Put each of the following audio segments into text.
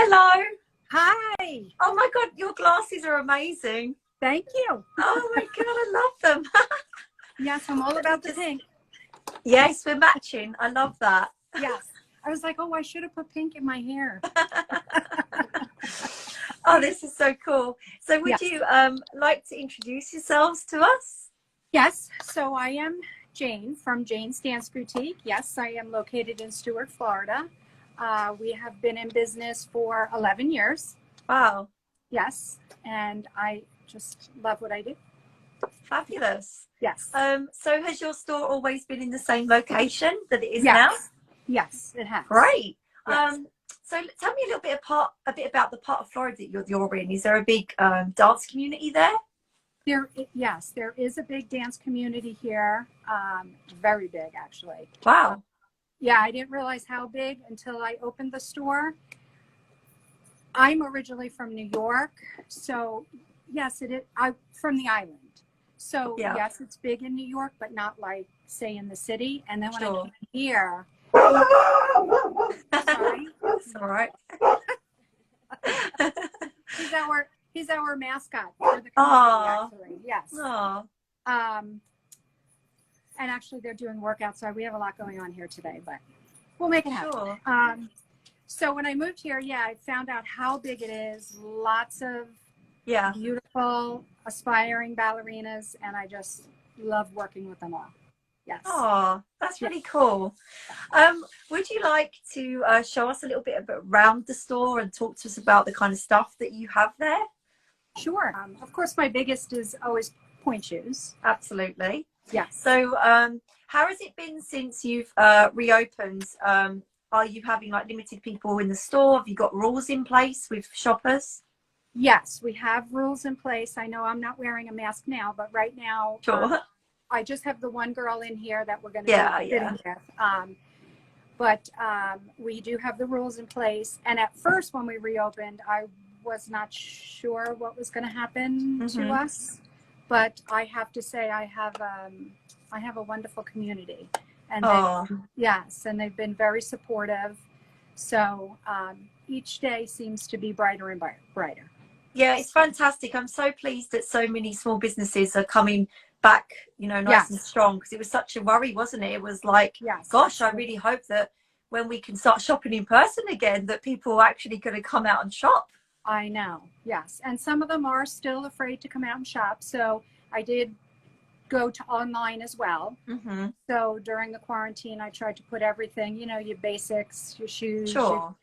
Hello. Hi. Oh my God, your glasses are amazing. Thank you. Oh my God, I love them. Yes, I'm all about the pink. Yes, we're matching. I love that. Yes. I was like, oh, I should have put pink in my hair. Oh, this is so cool. So would Yes. you like to introduce yourselves to us? Yes. So I am Jane from Jane's Dance Boutique. Yes, I am located in Stuart, Florida. We have been in business for 11 years. Wow. Yes. And I just love what I do. Fabulous. Yes. So has your store always been in the same location that it is Yes. now? Yes, it has. Great. Yes. So tell me a little bit about the part of Florida that you're in. Is there a big dance community there? Yes, there is a big dance community here. Very big, actually. Wow. Yeah, I didn't realize how big until I opened the store. I'm originally from New York, so yes, it is. I'm from the island. So Yeah. yes, it's big in New York, but not like, say, in the city. And then when I Sure. came here, sorry, That's all right. he's our mascot for the community, Aw. actually. Yes. Oh, And actually, they're doing workouts, so we have a lot going on here today, but we'll make it happen. sure. So when I moved here, yeah, I found out how big it is. Lots of Yeah. beautiful, aspiring ballerinas, and I just love working with them all. Yes. Oh, that's really cool. Would you like to show us a little bit around the store and talk to us about the kind of stuff that you have there? Sure. Of course, my biggest is always point shoes. Absolutely. Yes. So how has it been since you've reopened? Are you having like limited people in the store? Have you got rules in place with shoppers? Yes, we have rules in place. I know I'm not wearing a mask now, but right now, Sure. I just have the one girl in here that we're going to be sitting with. But we do have the rules in place. And at first, when we reopened, I was not sure what was going to happen to us. But I have to say, I have a wonderful community. And yes, and they've been very supportive. So each day seems to be brighter and brighter. Yeah, it's fantastic. I'm so pleased that so many small businesses are coming back, you know, nice and strong, because it was such a worry, wasn't it? It was like, gosh, I really hope that when we can start shopping in person again, that people are actually going to come out and shop. I know, yes. And some of them are still afraid to come out and shop. So I did go to online as well. So during the quarantine, I tried to put everything, you know, your basics, your shoes, your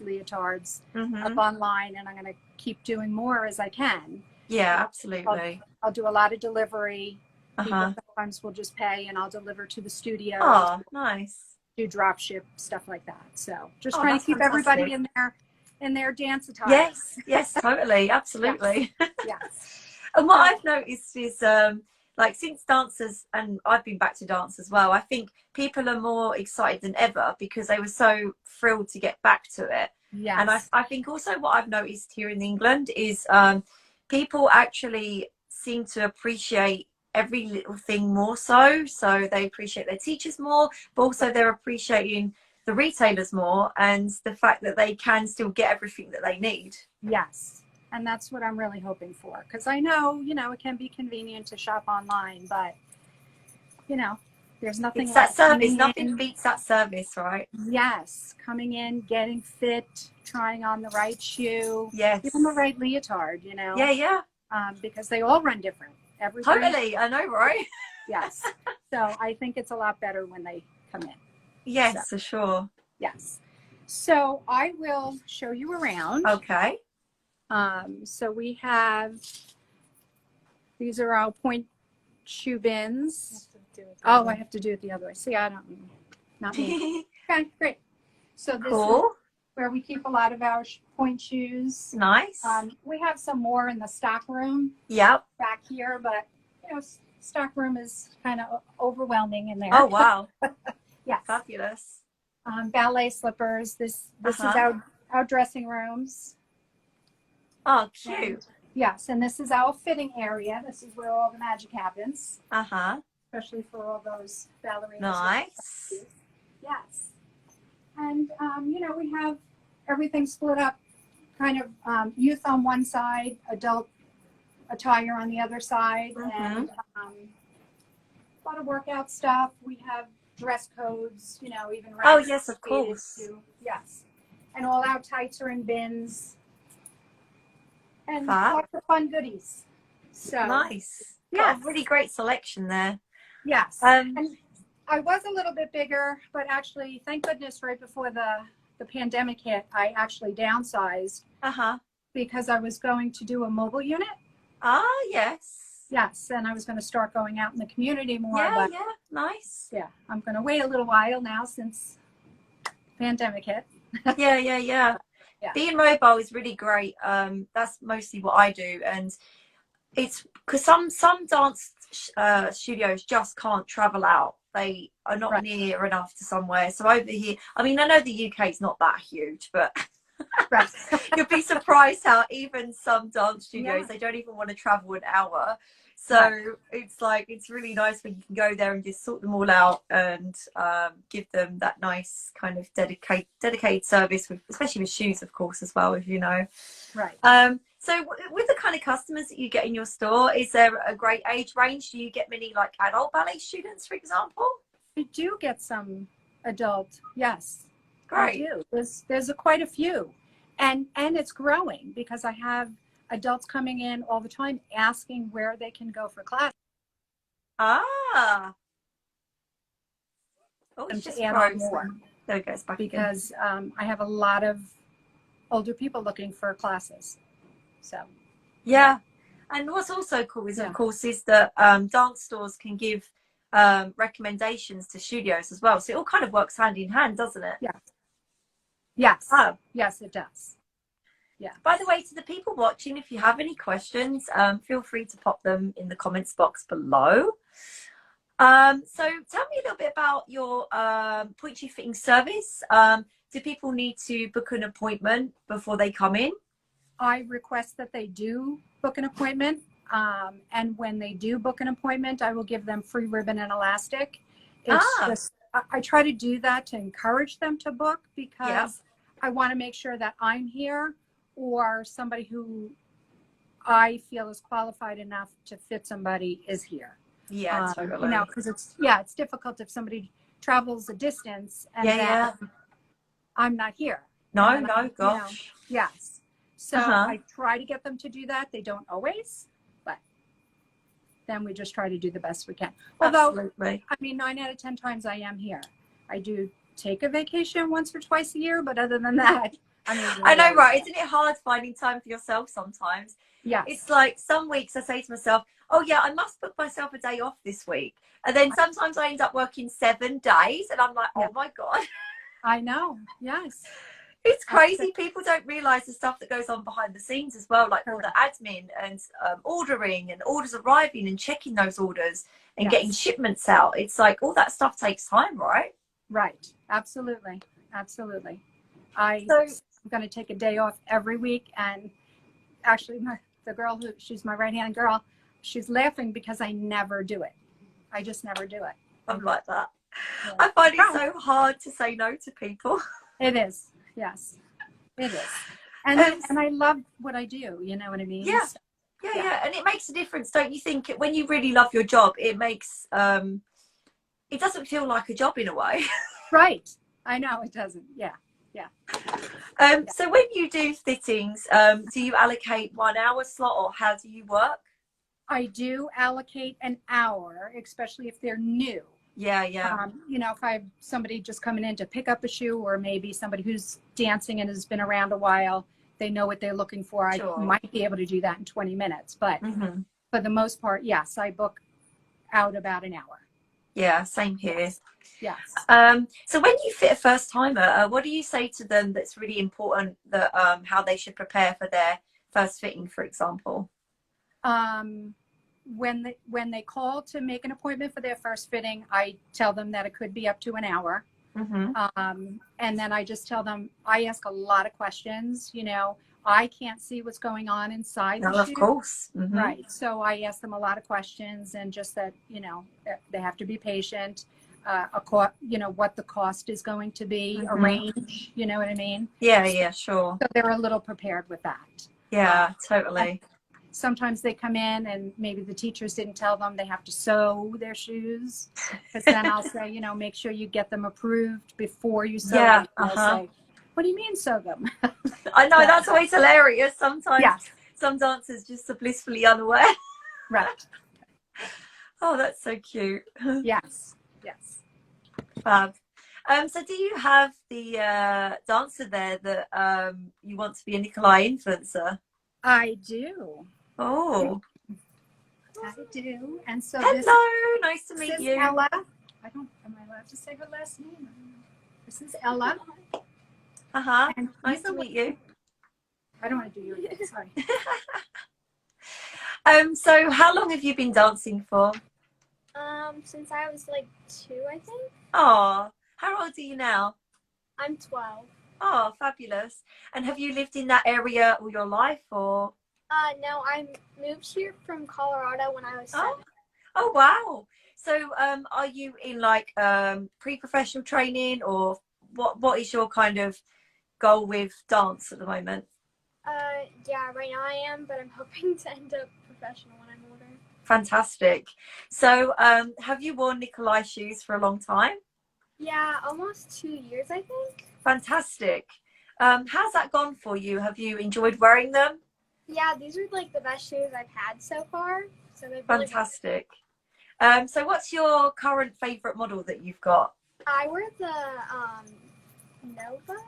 leotards up online, and I'm going to keep doing more as I can. Yeah, absolutely. I'll do a lot of delivery. People sometimes will just pay and I'll deliver to the studio. Oh, nice. Do drop ship, stuff like that. So just trying to keep everybody in their dance attire. Yes, yes, totally, absolutely. Yes. And what I've noticed is like since dancers, and I've been back to dance as well, I think people are more excited than ever because they were so thrilled to get back to it. Yes. And I think also what I've noticed here in England is people actually seem to appreciate every little thing more so they appreciate their teachers more, but also they're appreciating the retailers more and the fact that they can still get everything that they need. Yes. And that's what I'm really hoping for, because I know, you know, it can be convenient to shop online, but you know, there's nothing it's that service. Nothing beats that service, right? Yes, coming in, getting fit, trying on the right shoe, yes, even the right leotard, you know. Yeah. Because they all run different. Totally, I know, right? Yes. So I think it's a lot better when they come in. Yes, for sure. Yes. So I will show you around. Okay. So we have, these are our point shoe bins. Oh, I have to do it the other way. See, I don't, not me. Okay, great. So this is where we keep a lot of our point shoes. Nice. We have some more in the stock room. Yep. Back here, but you know, stock room is kind of overwhelming in there. Oh wow. Yes. Fabulous. Ballet slippers. This is our dressing rooms. Oh, cute. And, yes, and this is our fitting area. This is where all the magic happens. Especially for all those ballerinas. Nice. Yes. And, you know, we have everything split up kind of youth on one side, adult attire on the other side, and a lot of workout stuff. We have dress codes, you know, even oh yes, of course. Yes, and all our tights are in bins, and Fab. lots of fun goodies. So Nice. yeah, Got a really great selection there. yes. And I was a little bit bigger, but actually, thank goodness, right before the pandemic hit, I actually downsized because I was going to do a mobile unit. Ah, yes. Yes, and I was going to start going out in the community more. Yeah, but yeah, nice. yeah, I'm going to wait a little while now since pandemic hit. Yeah. Being mobile is really great. That's mostly what I do, and it's because some dance studios just can't travel out. They are not near enough to somewhere. So over here, I mean, I know the UK is not that huge, but you'd be surprised how even some dance studios, they don't even want to travel an hour. So it's like, it's really nice when you can go there and just sort them all out and give them that nice kind of dedicated service, with, especially with shoes, of course, as well, as you know. So with the kind of customers that you get in your store, is there a great age range? Do you get many like adult ballet students, for example? We do get some adult, yes. Great. We do. There's quite a few. And it's growing because I have adults coming in all the time asking where they can go for class. Ah. Oh, it's just more. There it goes back because I have a lot of older people looking for classes. So yeah. And what's also cool is of course is that dance stores can give recommendations to studios as well. So it all kind of works hand in hand, doesn't it? Yeah. Yes. Yes, it does. Yeah. By the way, to the people watching, if you have any questions, feel free to pop them in the comments box below. So tell me a little bit about your pointe fitting service. Do people need to book an appointment before they come in? I request that they do book an appointment. And when they do book an appointment, I will give them free ribbon and elastic. It's just, I try to do that to encourage them to book because I want to make sure that I'm here or somebody who I feel is qualified enough to fit somebody is here. Yeah, totally. You know, because it's difficult if somebody travels a distance and then I'm not here. No, gosh. You know, yes. So I try to get them to do that. They don't always, but then we just try to do the best we can. Although, I mean, 9 out of 10 times I am here. I do take a vacation once or twice a year, but other than that, I know, right? Isn't it hard finding time for yourself sometimes? Yeah. It's like some weeks I say to myself, oh yeah, I must book myself a day off this week. And then sometimes I end up working 7 days and I'm like, oh my God. I know. Yes. It's crazy. People don't realize the stuff that goes on behind the scenes as well, like all the admin and ordering and orders arriving and checking those orders and getting shipments out. It's like all that stuff takes time, right? Right. Absolutely. Absolutely. I'm going to take a day off every week. And actually, the girl she's my right-hand girl, she's laughing because I never do it. I just never do it. I'm like that. Yeah. I find it so hard to say no to people. It is. Yes, it is. And I love what I do. You know what I mean? Yeah. Yeah. And it makes a difference, don't you think? When you really love your job, it makes, it doesn't feel like a job in a way. Right. I know it doesn't. Yeah. So when you do fittings, do you allocate 1 hour slot or how do you work? I do allocate an hour, especially if they're new. Yeah. You know, if I have somebody just coming in to pick up a shoe or maybe somebody who's dancing and has been around a while, they know what they're looking for. Sure. I might be able to do that in 20 minutes, but for the most part, yes, I book out about an hour. Yeah, same here. Yes. So when you fit a first timer, what do you say to them that's really important that how they should prepare for their first fitting, for example? When they call to make an appointment for their first fitting, I tell them that it could be up to an hour. And then I just tell them, I ask a lot of questions. You know, I can't see what's going on inside the shoe. Of course. Right. So I ask them a lot of questions and just that, you know, they have to be patient. what the cost is going to be, a range, you know what I mean? Yeah, sure. So they're a little prepared with that. Yeah, totally. Sometimes they come in and maybe the teachers didn't tell them they have to sew their shoes. Because then I'll say, make sure you get them approved before you sew them. They'll say, what do you mean sew them? I know, that's always hilarious. Sometimes some dancers just are blissfully unaware. Right. Oh, that's so cute. Yes. Fab. So do you have the dancer there that you want to be a Nikolay influencer? I do. Oh. I do. And so hello, nice to meet you. Ella. Am I allowed to say her last name? This is Ella. Nice to meet you. I don't want to do your name, sorry. So how long have you been dancing for? Since I was like 2, I think. Oh, how old are you now? I'm 12. Oh, fabulous. And have you lived in that area all your life, or? No, I moved here from Colorado when I was 7. Oh, wow. So, are you in like pre-professional training, or what is your kind of goal with dance at the moment? Yeah, right now I am, but I'm hoping to end up professional when I'm older. Fantastic. So, have you worn Nikolay shoes for a long time? Yeah, almost 2 years, I think. Fantastic. How's that gone for you? Have you enjoyed wearing them? Yeah, these are like the best shoes I've had so far. So they're fantastic. So what's your current favorite model that you've got? I wear the Nova.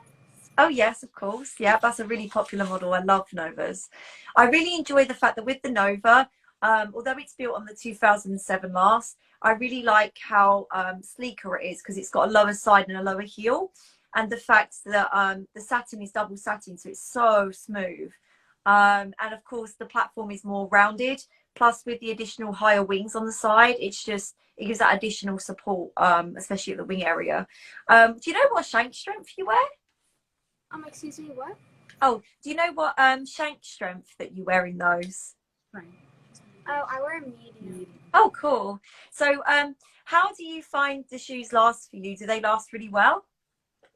Oh yes, of course. Yeah, that's a really popular model. I love Novas. I really enjoy the fact that with the Nova, although it's built on the 2007 last, I really like how sleeker it is because it's got a lower side and a lower heel, and the fact that the satin is double satin, so it's so smooth. And of course the platform is more rounded, plus with the additional higher wings on the side, it gives that additional support, especially at the wing area. Do you know what shank strength you wear? Excuse me, what? Oh, do you know what shank strength that you wear in those? Right. Oh, I wear a medium. Oh, cool. So how do you find the shoes last for you? Do they last really well?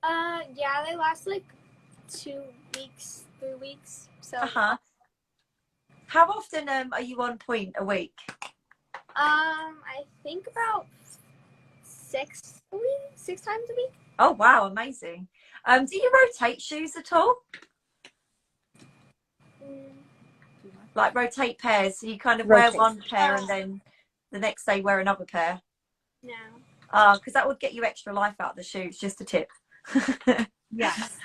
Yeah, they last like 2 weeks, 3 weeks. So how often are you on point a week? I think about 6 a week, 6 times a week. Oh wow, amazing. Do you rotate shoes at all? Like rotate pairs, so you kind of wear one pair and then the next day wear another pair? No. Because that would get you extra life out of the shoes, just a tip. Yes.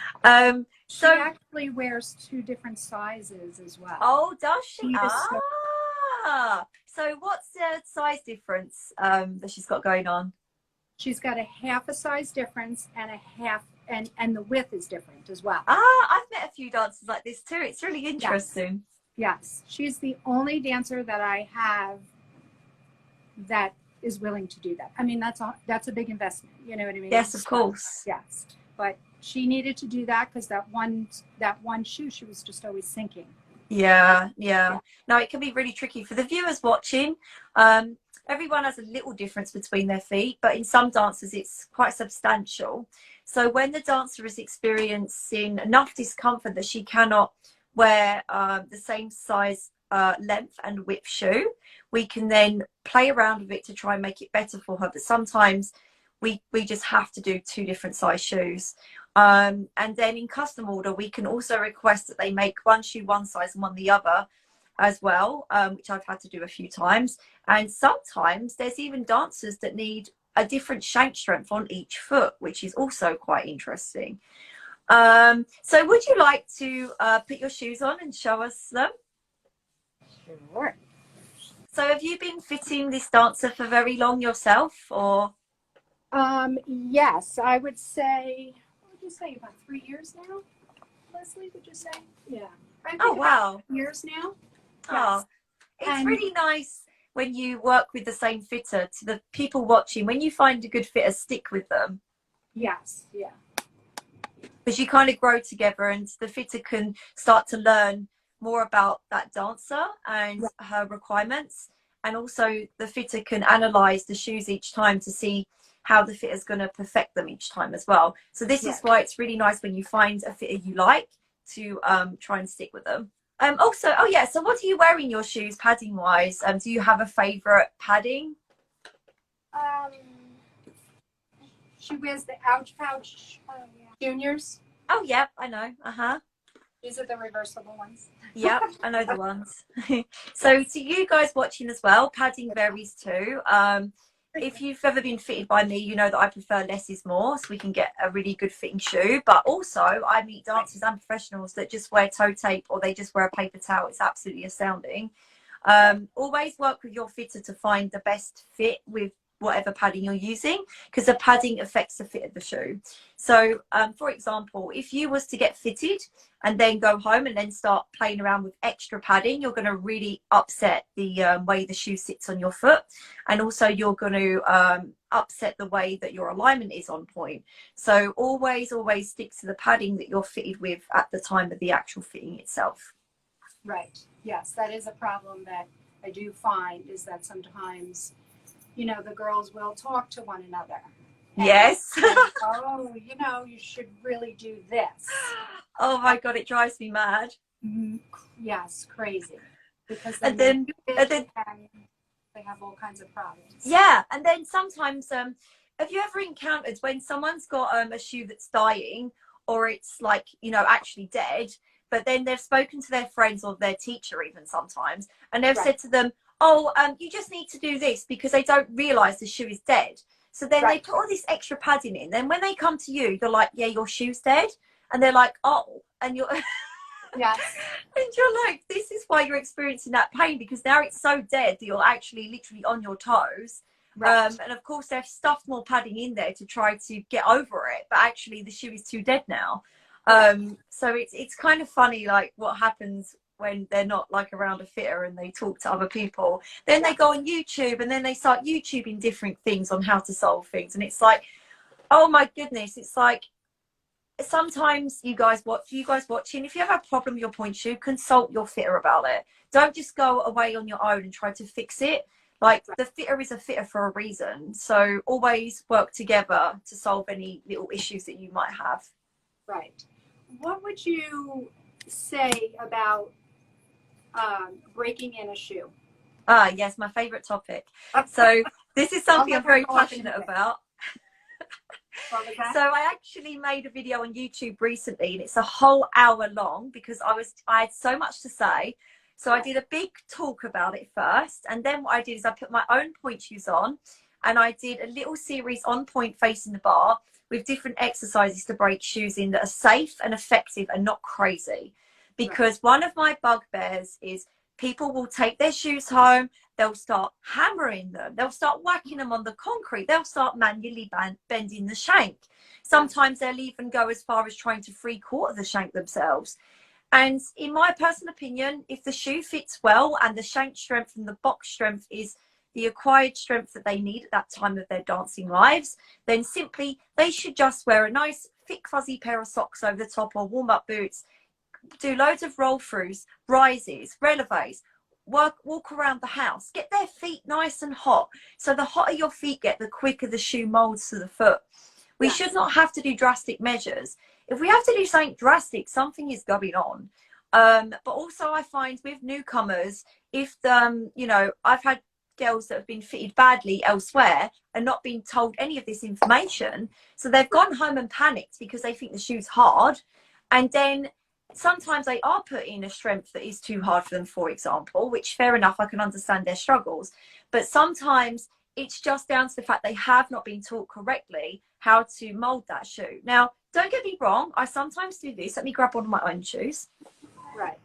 She actually wears 2 different sizes as well. Oh, does she? So what's the size difference that she's got going on? She's got a half a size difference and a half, and the width is different as well. I've met a few dancers like this too. It's really interesting. Yes. She's the only dancer that I have that is willing to do that. I mean, that's a big investment. You know what I mean? Yes, of course. Yes. But she needed to do that because that one shoe, she was just always sinking. Yeah. No, it can be really tricky for the viewers watching. Everyone has a little difference between their feet, but in some dancers it's quite substantial. So when the dancer is experiencing enough discomfort that she cannot wear the same size length and width shoe, we can then play around with it to try and make it better for her. But sometimes we just have to do 2 different size shoes. And then in custom order, we can also request that they make one shoe one size and one the other as well, which I've had to do a few times. And sometimes there's even dancers that need a different shank strength on each foot, which is also quite interesting. So would you like to put your shoes on and show us them? Sure. So have you been fitting this dancer for very long yourself, or? Yes, I would say, what would you say, about 3 years now? Leslie, would you say? Yeah. Oh, wow. Years now. Oh, yes. It's really nice when you work with the same fitter, to the people watching, when you find a good fitter, stick with them. Yes, yeah. Because you kind of grow together and the fitter can start to learn more about that dancer and her requirements. And also the fitter can analyze the shoes each time to see how the fitter's going to perfect them each time as well. So this is why it's really nice when you find a fitter you like to try and stick with them. Also, oh yeah, so what are you wearing your shoes padding wise? Do you have a favorite padding? She wears the Ouch Pouch Juniors. Oh yeah, I know. These are the reversible ones. Yep, I know the ones. So to you guys watching as well, padding varies too. If you've ever been fitted by me, you know that I prefer less is more, so we can get a really good fitting shoe. But also I meet dancers and professionals that just wear toe tape or they just wear a paper towel. It's absolutely astounding. Always work with your fitter to find the best fit with whatever padding you're using, because the padding affects the fit of the shoe. So for example, if you was to get fitted and then go home and then start playing around with extra padding, you're going to really upset the way the shoe sits on your foot, and also you're going to upset the way that your alignment is on point. So always stick to the padding that you're fitted with at the time of the actual fitting itself. Right. Yes, that is a problem that I do find, is that sometimes, you know, the girls will talk to one another. Yes. Say, oh, you know, you should really do this. Oh my God, it drives me mad. Yes, crazy. Because and then they have all kinds of problems. Yeah, and then sometimes, have you ever encountered when someone's got a shoe that's dying, or it's like, you know, actually dead, but then they've spoken to their friends or their teacher even sometimes, and they've said to them, oh, you just need to do this, because they don't realise the shoe is dead. So then they put all this extra padding in. Then when they come to you, they're like, yeah, your shoe's dead. And they're like, oh, and you're... Yes. And you're like, this is why you're experiencing that pain, because now it's so dead that you're actually literally on your toes. And of course, they've stuffed more padding in there to try to get over it. But actually, the shoe is too dead now. So it's kind of funny, like, what happens when they're not like around a fitter and they talk to other people. Then they go on YouTube and then they start YouTubing different things on how to solve things. And it's like, oh my goodness, it's like, sometimes you guys watching, if you have a problem with your point shoe, consult your fitter about it. Don't just go away on your own and try to fix it. Like, the fitter is a fitter for a reason. So always work together to solve any little issues that you might have. Right. What would you say about breaking in a shoe? Yes, my favorite topic. So this is something I'm very passionate about. So I actually made a video on YouTube recently, and it's a whole hour long, because I had so much to say. So I did a big talk about it first, and then what I did is I put my own point shoes on, and I did a little series on point facing the bar with different exercises to break shoes in that are safe and effective and not crazy. Because one of my bugbears is people will take their shoes home, they'll start hammering them, they'll start whacking them on the concrete, they'll start manually bending the shank. Sometimes they'll even go as far as trying to 3/4 the shank themselves. And in my personal opinion, if the shoe fits well and the shank strength and the box strength is the acquired strength that they need at that time of their dancing lives, then simply they should just wear a nice thick fuzzy pair of socks over the top, or warm-up boots, do loads of roll throughs, rises, releves, walk around the house, get their feet nice and hot. So the hotter your feet get, the quicker the shoe molds to the foot. We should not have to do drastic measures. If we have to do something drastic, something is going on. But also I find with newcomers, if you know, I've had girls that have been fitted badly elsewhere and not been told any of this information, so they've gone home and panicked because they think the shoe's hard, and then sometimes they are put in a strength that is too hard for them, for example, which fair enough, I can understand their struggles. But sometimes it's just down to the fact they have not been taught correctly how to mold that shoe. Now, don't get me wrong, I sometimes do this. Let me grab one of my own shoes. Right.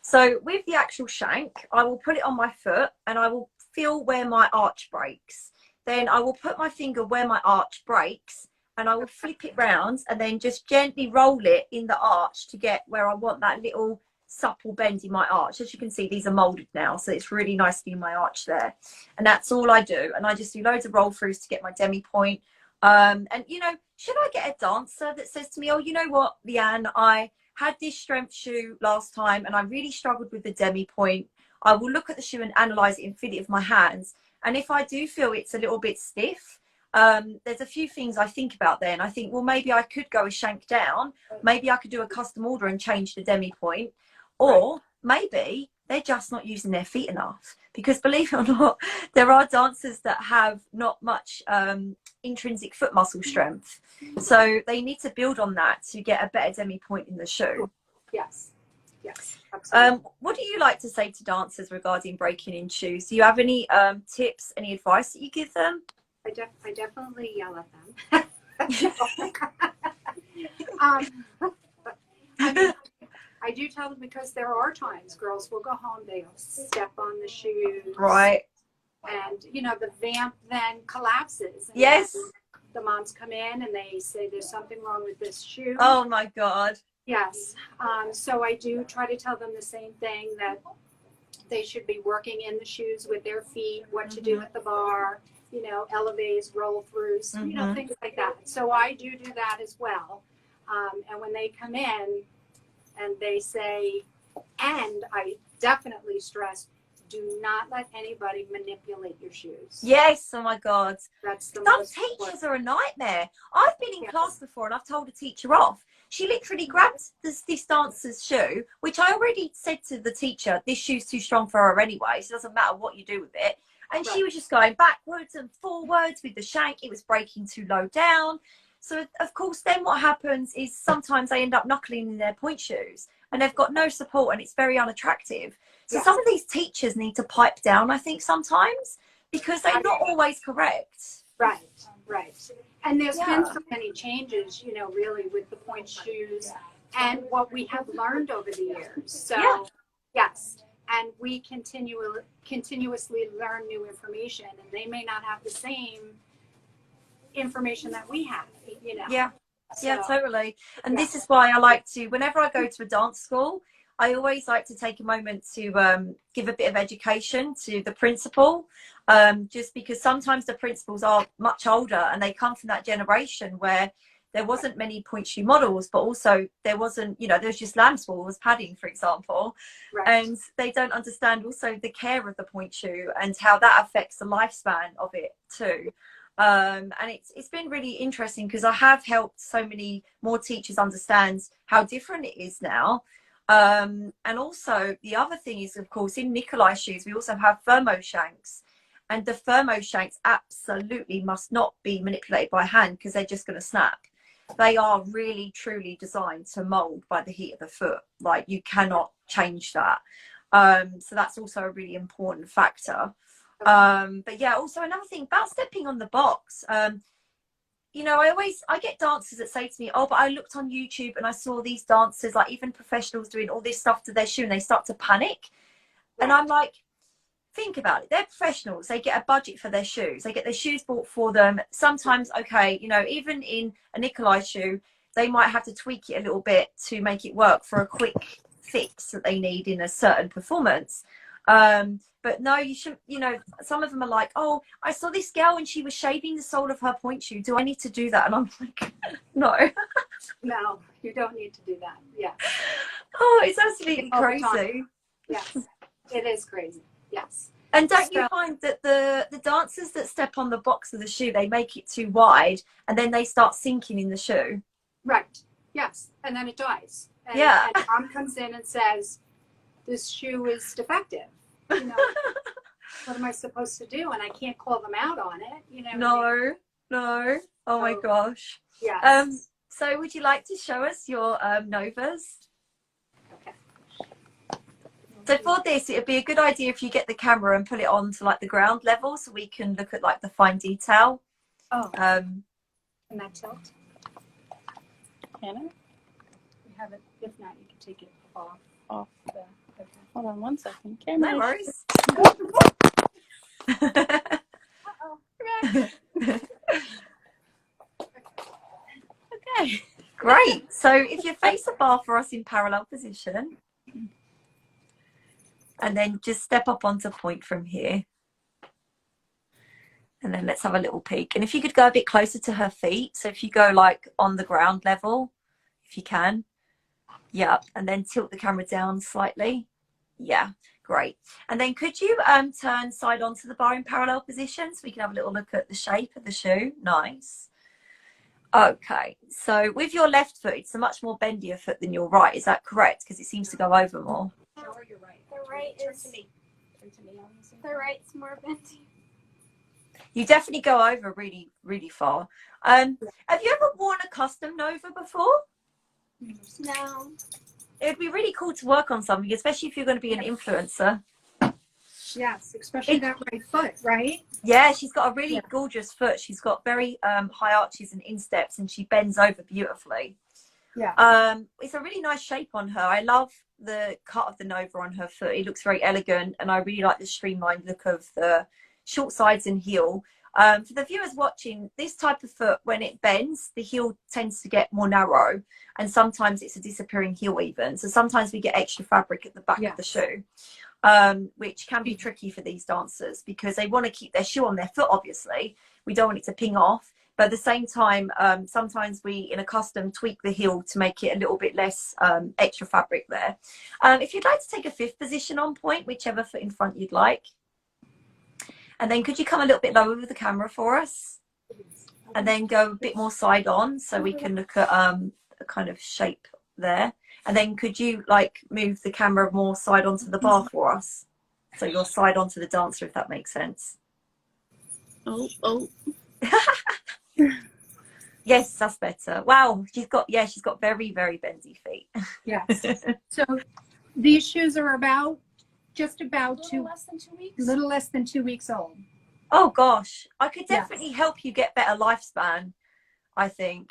So with the actual shank, I will put it on my foot and I will feel where my arch breaks. Then I will put my finger where my arch breaks, and I will flip it round and then just gently roll it in the arch to get where I want that little supple bend in my arch. As you can see, these are molded now, so it's really nicely in my arch there. And that's all I do. And I just do loads of roll throughs to get my demi point. And you know, should I get a dancer that says to me, oh, you know what, Leanne, I had this strength shoe last time and I really struggled with the demi point. I will look at the shoe and analyze it and feel it with my hands. And if I do feel it's a little bit stiff, there's a few things I think about there, and I think, well, maybe I could go a shank down, maybe I could do a custom order and change the demi point, or maybe they're just not using their feet enough, because believe it or not, there are dancers that have not much intrinsic foot muscle strength, so they need to build on that to get a better demi point in the shoe. Yes, yes, absolutely. What do you like to say to dancers regarding breaking in shoes? Do you have any tips, any advice that you give them? I definitely yell at them. I mean, I do tell them, because there are times girls will go home, they'll step on the shoes. Right. And, you know, the vamp then collapses. And Yes. The moms come in and they say there's something wrong with this shoe. Oh, my God. Yes. So I do try to tell them the same thing, that they should be working in the shoes with their feet, what to do at the bar, you know, elevates, roll throughs, you know, things like that. So I do that as well. And when they come in and they say, and I definitely stress, do not let anybody manipulate your shoes. Yes. Oh, my God. That's the Some most teachers important. are a nightmare. I've been in class before and I've told a teacher off. She literally grabbed this dancer's shoe, which I already said to the teacher, this shoe's too strong for her anyway, so it doesn't matter what you do with it. And she was just going backwards and forwards with the shank. It was breaking too low down. So, of course, then what happens is sometimes they end up knuckling in their point shoes and they've got no support and it's very unattractive. So some of these teachers need to pipe down, I think, sometimes, because they're not always correct. Right, right. And there's been so many changes, you know, really with the point shoes and what we have learned over the years. So, yes, and we continuously learn new information, and they may not have the same information that we have, you know. Yeah, yeah, So, totally. And this is why I like to, whenever I go to a dance school, I always like to take a moment to give a bit of education to the principal, just because sometimes the principals are much older and they come from that generation where there wasn't many point shoe models, but also there wasn't, you know, there's just lambswool padding, for example, and they don't understand also the care of the point shoe and how that affects the lifespan of it too. And it's been really interesting because I have helped so many more teachers understand how different it is now. And also the other thing is, of course, in Nikolay shoes we also have thermo shanks, and the thermo shanks absolutely must not be manipulated by hand because they're just going to snap. They are really truly designed to mold by the heat of the foot. Like, you cannot change that. So that's also a really important factor. But yeah, also another thing about stepping on the box, you know, I get dancers that say to me, oh, but I looked on YouTube and I saw these dancers, like even professionals, doing all this stuff to their shoe, and they start to panic. And I'm like, think about it. They're professionals. They get a budget for their shoes. They get their shoes bought for them. Sometimes, okay, you know, even in a Nikolay shoe, they might have to tweak it a little bit to make it work for a quick fix that they need in a certain performance. But no, you shouldn't, you know, some of them are like, oh, I saw this girl and she was shaving the sole of her point shoe. Do I need to do that? And I'm like, no. No, you don't need to do that. Yeah. Oh, it's absolutely crazy. Yes, it is crazy. Yes. And don't you find that the dancers that step on the box of the shoe, they make it too wide and then they start sinking in the shoe? Right. Yes. And then it dies. And, Yeah. And mom comes in and says, this shoe is defective. You know, what am I supposed to do? And I can't call them out on it. You know. No. Oh my gosh. Yes. So would you like to show us your Novas? Okay. So for this, it'd be a good idea if you get the camera and put it on to like the ground level so we can look at like the fine detail. Oh. Can that tilt? Can it? You have it. If not, you can take it off. Off. Okay. Hold on one second. Camera. No worries. Okay. Great. So if you face the bar for us in parallel position, and then just step up onto point from here. And then let's have a little peek. And if you could go a bit closer to her feet. So if you go like on the ground level, if you can. Yeah. And then tilt the camera down slightly. Yeah, great. And then could you turn side onto the bar in parallel position so we can have a little look at the shape of the shoe? Nice. Okay, so with your left foot, it's a much more bendier foot than your right. Is that correct? Because it seems to go over more. Your right. The right is. Turn to me. The right's more bendy. You definitely go over really, really far. Have you ever worn a custom Nova before? No. It would be really cool to work on something, especially if you're going to be an influencer. Yes, especially that right foot, right? Yeah, she's got a really gorgeous foot. She's got very high arches and insteps, and she bends over beautifully. Yeah. It's a really nice shape on her. I love the cut of the Nova on her foot. It looks very elegant, and I really like the streamlined look of the short sides and heel. For the viewers watching, this type of foot, when it bends, the heel tends to get more narrow, and sometimes it's a disappearing heel even. So sometimes we get extra fabric at the back of the shoe, which can be tricky for these dancers because they want to keep their shoe on their foot, obviously. We don't want it to ping off. But at the same time, sometimes we, in a custom, tweak the heel to make it a little bit less extra fabric there. If you'd like to take a fifth position on point, whichever foot in front you'd like. And then could you come a little bit lower with the camera for us? And then go a bit more side on so we can look at a kind of shape there. And then could you like move the camera more side onto the bar for us? So you're side onto the dancer, if that makes sense. Oh. Yes, that's better. Wow, she's got very, very bendy feet. Yes. So these shoes are just about less than 2 weeks. little less than 2 weeks old. Oh gosh, I could definitely help you get better lifespan, I think.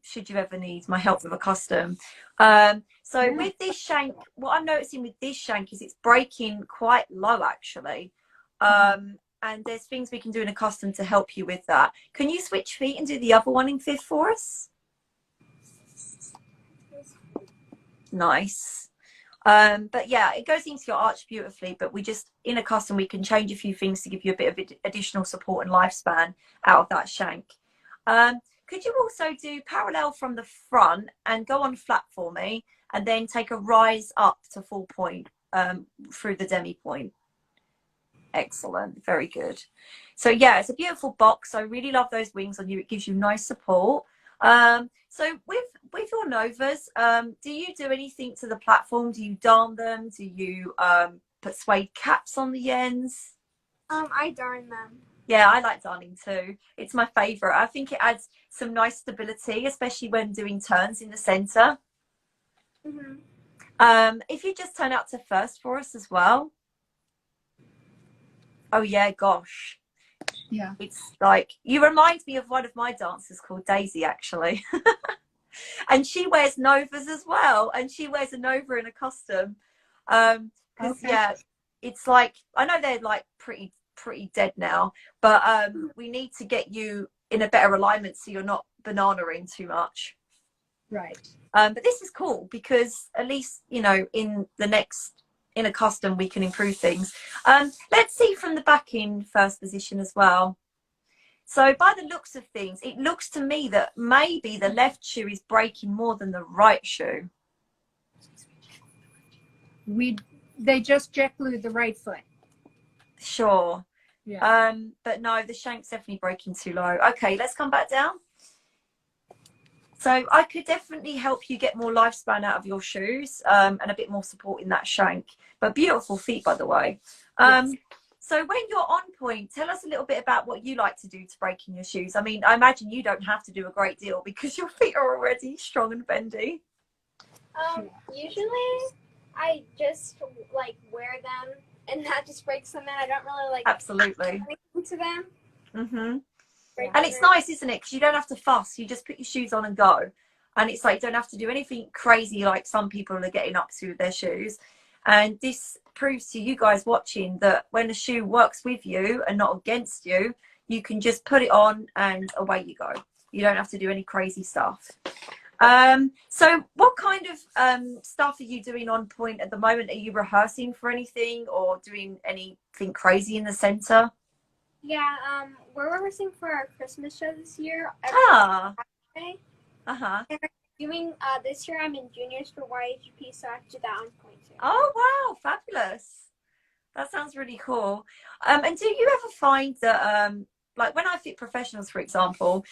Should you ever need my help with a custom. So with this shank, what I'm noticing with this shank is it's breaking quite low actually. And there's things we can do in a custom to help you with that. Can you switch feet and do the other one in fifth for us? Nice. But yeah, it goes into your arch beautifully, but we just, in a custom, we can change a few things to give you a bit of additional support and lifespan out of that shank. Could you also do parallel from the front and go on flat for me and then take a rise up to full point through the demi point? Excellent, very good. So yeah, it's a beautiful box. I really love those wings on you. It gives you nice support. So with your Novas, do you do anything to the platform? Do you darn them? Do you put suede caps on the ends? I darn them. Yeah, I like darning too. It's my favorite. I think it adds some nice stability, especially when doing turns in the center. If you just turn out to first for us as well. Oh yeah, gosh. Yeah. It's like, you remind me of one of my dancers called Daisy, actually. And she wears Novas as well. And she wears a Nova in a custom. Yeah, it's like, I know they're like pretty dead now, but we need to get you in a better alignment so you're not banana-ing too much. Right. But this is cool because at least, you know, in a custom we can improve things. Let's see from the back in first position as well. So by the looks of things, it looks to me that maybe the left shoe is breaking more than the right shoe. They just jet glued the right foot. Sure. Yeah. But no, the shank's definitely breaking too low. Okay, let's come back down. So I could definitely help you get more lifespan out of your shoes and a bit more support in that shank. But beautiful feet, by the way. Yes. So when you're on point, tell us a little bit about what you like to do to break in your shoes. I mean, I imagine you don't have to do a great deal because your feet are already strong and bendy. Usually I just like wear them and that just breaks them in. I don't really like Absolutely to them. And it's nice, isn't it? Because you don't have to fuss. You just put your shoes on and go. And it's like, you don't have to do anything crazy like some people are getting up to with their shoes. And this proves to you guys watching that when a shoe works with you and not against you, you can just put it on and away you go. You don't have to do any crazy stuff. So what kind of stuff are you doing on point at the moment? Are you rehearsing for anything or doing anything crazy in the center? Yeah, we're rehearsing for our Christmas show this year. Ah. Saturday. Uh-huh. And doing this year. I'm in juniors for YHP, so I have to do that on point too. Oh wow, fabulous. That sounds really cool. And do you ever find that like when I fit professionals, for example,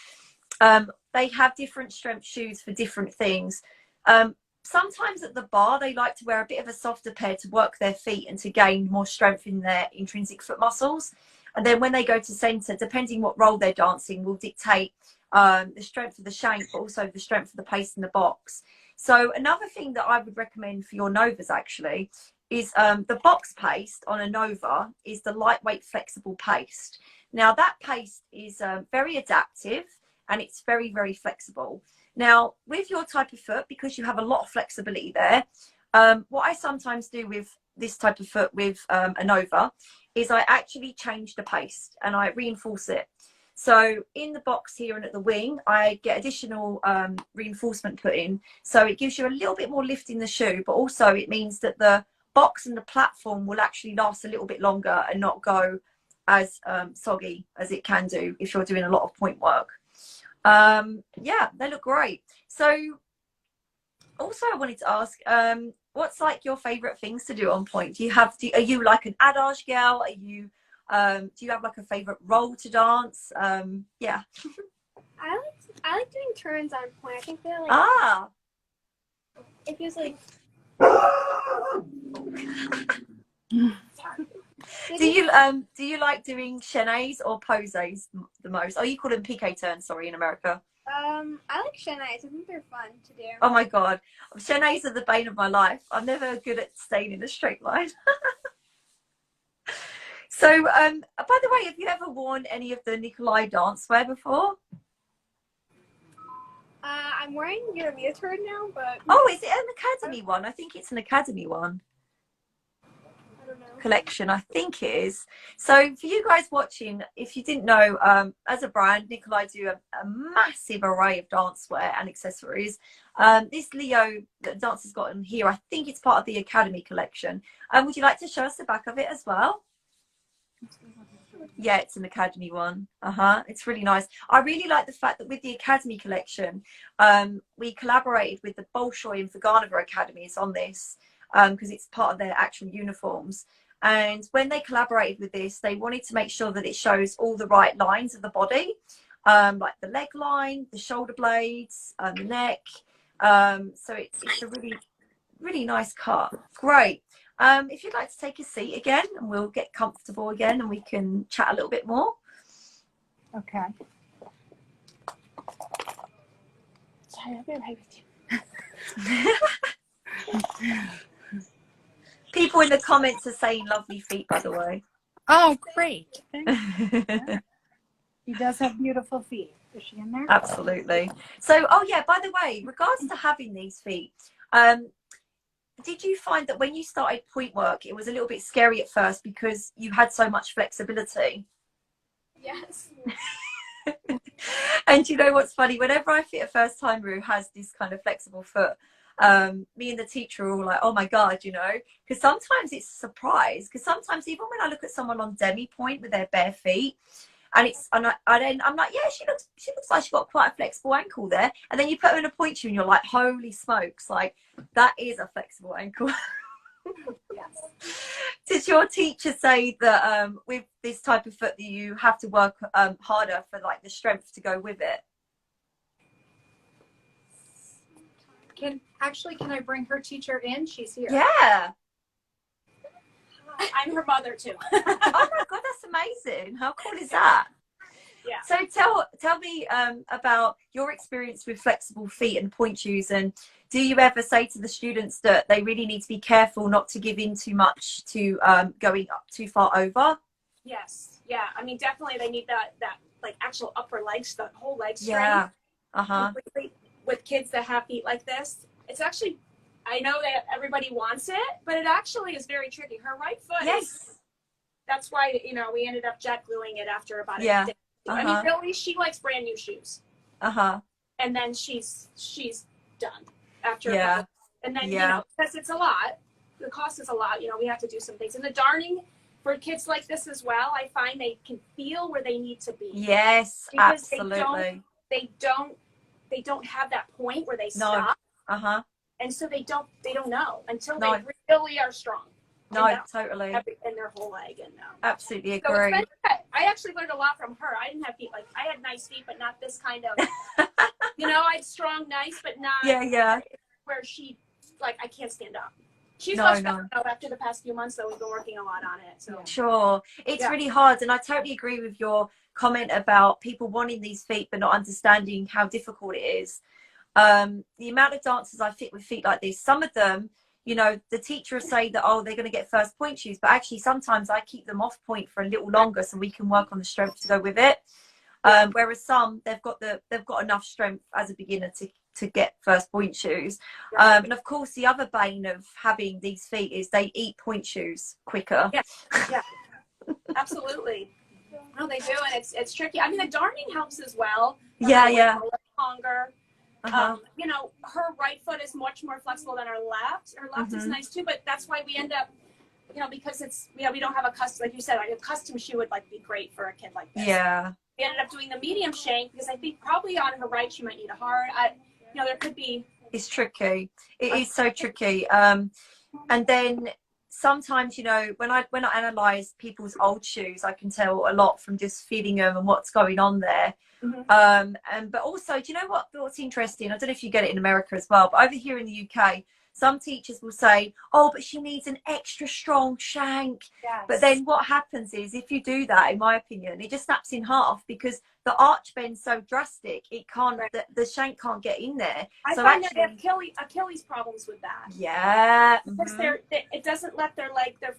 they have different strength shoes for different things. Sometimes at the bar they like to wear a bit of a softer pair to work their feet and to gain more strength in their intrinsic foot muscles. And then when they go to centre, depending what role they're dancing, will dictate the strength of the shank, but also the strength of the pace in the box. So another thing that I would recommend for your novas actually is the box paste on a nova is the lightweight flexible paste. Now that paste is very adaptive and it's very, very flexible. Now with your type of foot, because you have a lot of flexibility there, what I sometimes do with this type of foot with a nova is I actually change the paste and I reinforce it. So in the box here and at the wing, I get additional reinforcement put in. So it gives you a little bit more lift in the shoe, but also it means that the box and the platform will actually last a little bit longer and not go as soggy as it can do if you're doing a lot of point work. Yeah, they look great. So also I wanted to ask, what's like your favorite things to do on point? Are you like an adage girl? Are you do you have like a favorite role to dance? Yeah. I like doing turns on point. I think they're like it feels like do you like doing chaînés or posés the most? Oh, you call them piqué turns, sorry, in America. I like chaînés. I think they're fun to do. Oh my god, chaînés are the bane of my life. I'm never good at staying in a straight line. So by the way, have you ever worn any of the Nikolay dancewear before? I'm wearing your leotard now, but oh, is it an academy one? I think it's an academy one. I don't know. Collection, I think it is. So for you guys watching, if you didn't know, as a brand, Nikolay do a massive array of dancewear and accessories. This Leo that Dance has got in here, I think it's part of the academy collection. Would you like to show us the back of it as well? Yeah, it's an academy one. It's really nice. I really like the fact that with the academy collection, we collaborated with the Bolshoi and Vaganova academies on this because it's part of their actual uniforms. And when they collaborated with this, they wanted to make sure that it shows all the right lines of the body, like the leg line, the shoulder blades, the neck. So it's a really, really nice cut. Great. If you'd like to take a seat again, and we'll get comfortable again and we can chat a little bit more. Okay. Sorry, I'll be right with you. People in the comments are saying lovely feet, by the way. Oh, great. He does have beautiful feet. Is she in there? Absolutely. So, oh yeah, by the way, regards to having these feet, did you find that when you started point work, it was a little bit scary at first because you had so much flexibility? Yes. And you know what's funny? Whenever I fit a first timer who has this kind of flexible foot, me and the teacher are all like, oh my God, you know, because sometimes it's a surprise. Because sometimes even when I look at someone on demi point with their bare feet, and I'm like, yeah, she looks like she's got quite a flexible ankle there. And then you put her in a point shoe and you're like, holy smokes, like that is a flexible ankle. Yes. Did your teacher say that with this type of foot that you have to work harder for like the strength to go with it? Can I bring her teacher in? She's here. Yeah. I'm her mother too. Oh my God, that's amazing. How cool is that? Yeah. So tell me about your experience with flexible feet and point shoes, and do you ever say to the students that they really need to be careful not to give in too much to going up too far over? Yes. Yeah. I mean, definitely they need that like actual upper legs, the whole leg strength. Yeah. Completely. With kids that have feet like this, it's actually, I know that everybody wants it, but it actually is very tricky. Her right foot is, that's why, you know, we ended up jet gluing it after about a day. I mean, really, she likes brand new shoes. And then she's done after a couple. And then, you know, because it's a lot, the cost is a lot, you know, we have to do some things. And the darning for kids like this as well, I find they can feel where they need to be. Yes, because absolutely. They don't they don't have that point where they No. stop. Uh-huh. And so they don't know until they really are strong. No, totally. In their whole leg. And absolutely so agree. I actually learned a lot from her. I didn't have feet like, I had nice feet, but not this kind of, you know, I had strong, nice, but not where she, like, I can't stand up. She's much better now after the past few months, though. We've been working a lot on it. So sure, it's really hard, and I totally agree with your comment about people wanting these feet but not understanding how difficult it is. The amount of dancers I fit with feet like this, some of them, you know, the teacher will say that, oh, they're going to get first point shoes, but actually sometimes I keep them off point for a little longer so we can work on the strength to go with it. Whereas some, they've got enough strength as a beginner to get first point shoes. And of course, the other bane of having these feet is they eat point shoes quicker. Yeah, absolutely. No, they do, and it's tricky. I mean, the darning helps as well. Yeah. A little longer. Uh-huh. You know, her right foot is much more flexible than her left. Her left is nice too, but that's why we end up, you know, because it's, you know, we don't have a custom, like you said, like a custom shoe would like be great for a kid like this. Yeah. We ended up doing the medium shank because I think probably on her right she might need a hard. You know, there could be. It's tricky. It is so tricky. And then sometimes, you know, when I analyze people's old shoes, I can tell a lot from just feeling them and what's going on there. But also, do you know what's interesting? I don't know if you get it in America as well, but over here in the UK, some teachers will say, oh, but she needs an extra strong shank. Yes. But then what happens is, if you do that, in my opinion, it just snaps in half because the arch bend's so drastic, it can't, the shank can't get in there. I so find actually, that Achilles problems with that. Yeah. Because it doesn't let their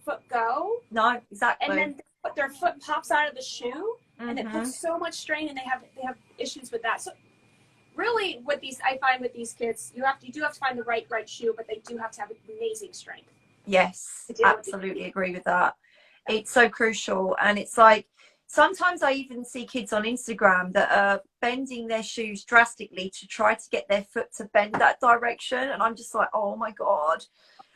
foot go. No, exactly. And then their foot pops out of the shoe, and it puts so much strain, and they have issues with that. So really, I find with these kids, you do have to find the right shoe, but they do have to have amazing strength. Yes, absolutely agree with that. It's so crucial, and it's like sometimes I even see kids on Instagram that are bending their shoes drastically to try to get their foot to bend that direction, and I'm just like, oh my god.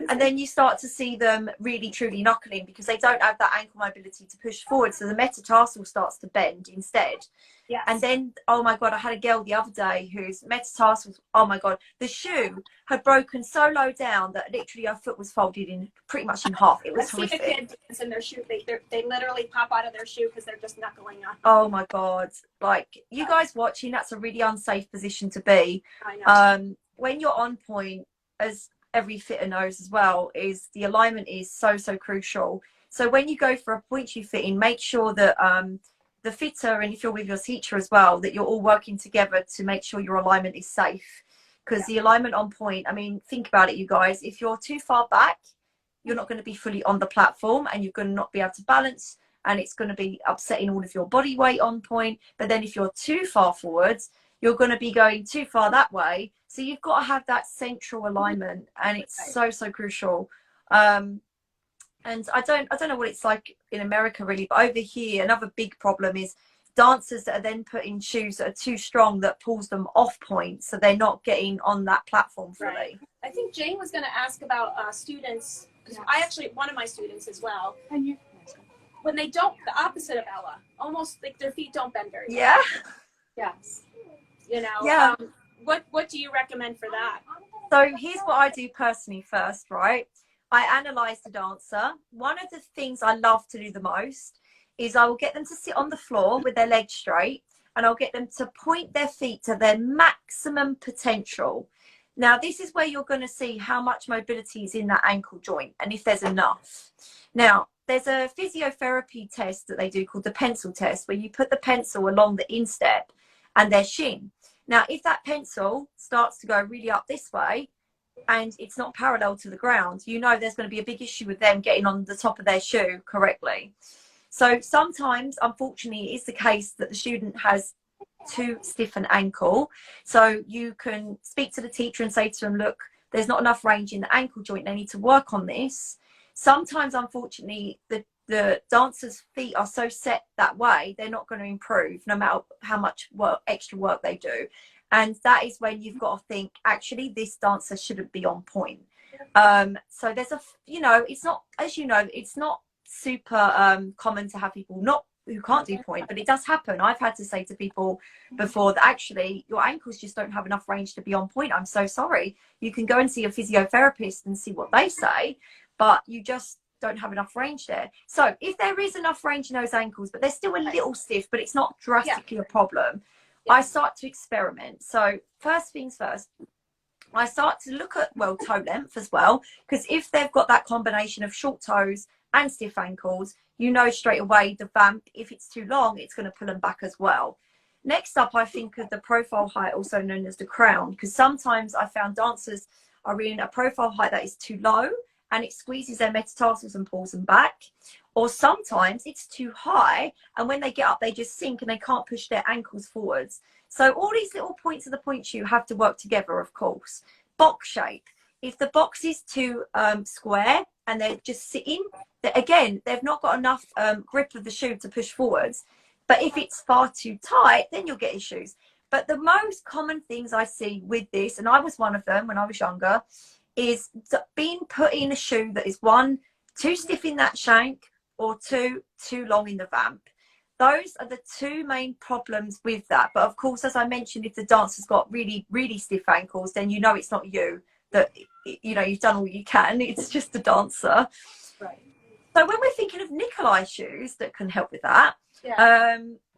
And then you start to see them really truly knuckling because they don't have that ankle mobility to push forward, so the metatarsal starts to bend instead. Yes. And then, oh my god, I had a girl the other day whose metatarsals, oh my god, the shoe had broken so low down that literally her foot was folded in pretty much in half. It was horrific. I've seen a kid dance in their shoe. They literally pop out of their shoe because they're just knuckling up. Oh my god, like you guys watching, that's a really unsafe position to be. I know. When you're on point, as every fitter knows as well, is the alignment is so crucial. So when you go for a point shoe fitting, make sure that the fitter, and if you're with your teacher as well, that you're all working together to make sure your alignment is safe. Because the alignment on point, I mean, think about it, you guys, if you're too far back, you're not going to be fully on the platform, and you're going to not be able to balance, and it's going to be upsetting all of your body weight on point. But then if you're too far forwards, you're going to be going too far that way. So you've got to have that central alignment, and it's so crucial. And I don't know what it's like in America really, but over here, another big problem is dancers that are then put in shoes that are too strong that pulls them off point, so they're not getting on that platform fully. Right. I think Jane was going to ask about students. I actually, one of my students as well. And you. When they don't, the opposite of Ella, almost like their feet don't bend very well. Yeah. Yes. You know. Yeah. What do you recommend for that? So here's what I do personally first, right? I analyze the dancer. One of the things I love to do the most is I will get them to sit on the floor with their legs straight, and I'll get them to point their feet to their maximum potential. Now, this is where you're going to see how much mobility is in that ankle joint and if there's enough. Now, there's a physiotherapy test that they do called the pencil test, where you put the pencil along the instep and their shin. Now, if that pencil starts to go really up this way and it's not parallel to the ground, you know there's going to be a big issue with them getting on the top of their shoe correctly. So sometimes, unfortunately, it's the case that the student has too stiff an ankle. So you can speak to the teacher and say to them, look, there's not enough range in the ankle joint. They need to work on this. Sometimes, unfortunately, the dancers' feet are so set that way, they're not going to improve no matter how much extra work they do. And that is when you've got to think, actually, this dancer shouldn't be on point. So there's it's not, as you know, it's not super common to have people not who can't do point, but it does happen. I've had to say to people before that actually your ankles just don't have enough range to be on point. I'm so sorry. You can go and see a physiotherapist and see what they say, but you just don't have enough range there. So if there is enough range in those ankles, but they're still a little stiff, but it's not drastically a problem, I start to experiment. So first things first, I start to look at, well, toe length as well, because if they've got that combination of short toes and stiff ankles, you know straight away the vamp, if it's too long, it's going to pull them back as well. Next up, I think of the profile height, also known as the crown, because sometimes I found dancers are in a profile height that is too low and it squeezes their metatarsals and pulls them back. Or sometimes it's too high and when they get up, they just sink and they can't push their ankles forwards. So all these little points of the point shoe have to work together, of course. Box shape. If the box is too square and they're just sitting, again, they've not got enough grip of the shoe to push forwards. But if it's far too tight, then you'll get issues. But the most common things I see with this, and I was one of them when I was younger, is being put in a shoe that is one, too stiff in that shank, or two, too long in the vamp. Those are the two main problems with that. But of course, as I mentioned, if the dancer's got really, really stiff ankles, then you know it's not you, that, you know, you've done all you can. It's just the dancer. Right. So when we're thinking of Nikolay shoes that can help with that,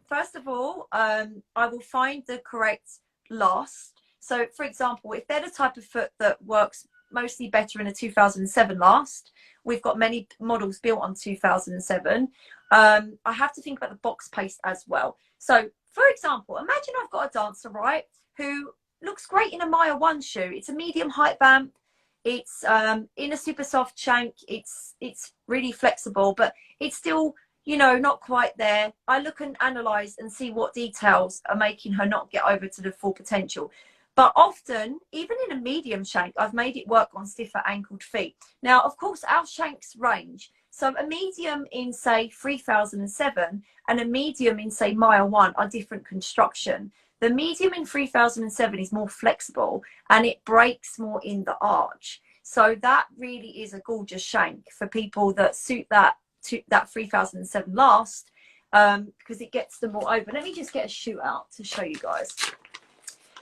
first of all, I will find the correct last. So for example, if they're the type of foot that works mostly better in a 2007 last, we've got many models built on 2007. I have to think about the box paste as well. So for example, imagine I've got a dancer, right, who looks great in a Maya 1 shoe. It's a medium height vamp. It's in a super soft shank. It's really flexible, but it's still, you know, not quite there. I look and analyze and see what details are making her not get over to the full potential. But often, even in a medium shank, I've made it work on stiffer ankled feet. Now, of course, our shanks range. So a medium in, say, 3007 and a medium in, say, Maya 1 are different construction. The medium in 3007 is more flexible and it breaks more in the arch. So that really is a gorgeous shank for people that suit that 3007 last, because it gets them more over. Let me just get a shoe out to show you guys.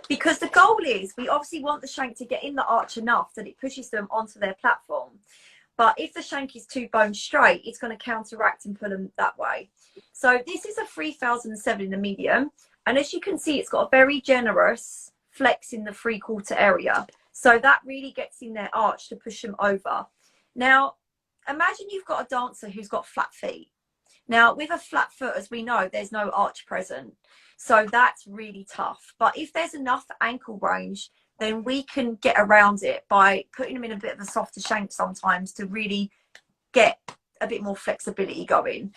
Because the goal is, we obviously want the shank to get in the arch enough that it pushes them onto their platform. But if the shank is too bone straight, it's going to counteract and pull them that way. So this is a 3007 in the medium. And as you can see, it's got a very generous flex in the 3/4 area. So that really gets in their arch to push them over. Now, imagine you've got a dancer who's got flat feet. Now, with a flat foot, as we know, there's no arch present. So that's really tough. But if there's enough ankle range, then we can get around it by putting them in a bit of a softer shank sometimes to really get a bit more flexibility going.